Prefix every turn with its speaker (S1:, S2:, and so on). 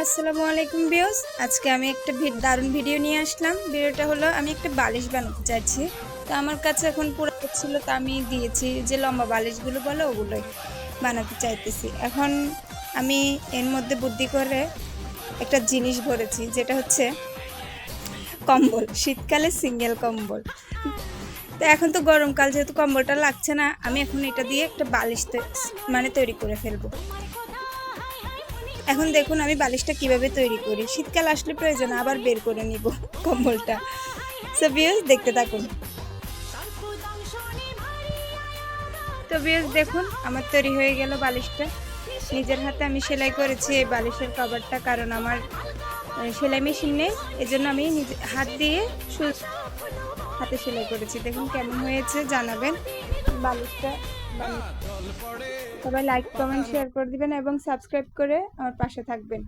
S1: আসসালামু আলাইকুম ভিউয়ার্স। আজকে আমি একটা দারুণ ভিডিও নিয়ে আসলাম। ভিডিওটা হলো আমি একটা বালিশ বানাতে চাইছি। তো আমার কাছে এখন পুরো ছিল, তো আমি দিয়েছি যে লম্বা বালিশগুলো বলে ওগুলোই বানাতে চাইতেছি। এখন আমি এর মধ্যে বুদ্ধি করে একটা জিনিস ভরেছি, যেটা হচ্ছে কম্বল। শীতকালে সিঙ্গেল কম্বল। তো এখন তো গরমকাল, যেহেতু কম্বলটা লাগছে না, আমি এখন এটা দিয়ে একটা বালিশ তৈরি করে ফেলবো। এখন দেখুন আমি বালিশটা কিভাবে তৈরি করি। শীতকাল আসলে প্রয়োজন আবার বের করে নিব কম্বলটা। সো ভিউয়ার্স, দেখতে থাকুন। তো ভিউয়ার্স দেখুন, আমার তৈরি হয়ে গেল বালিশটা। নিজের হাতে আমি সেলাই করেছি এই বালিশের কভারটা, কারণ আমার সেলাই মেশিন নেই, এজন্য আমি নিজে হাত দিয়ে হাতে সেলাই করেছি। দেখুন কেমন হয়েছে জানাবেন। বালিশটা সবাই লাইক কমেন্ট শেয়ার করে দিবেন এবং সাবস্ক্রাইব করে আমার পাশে থাকবেন।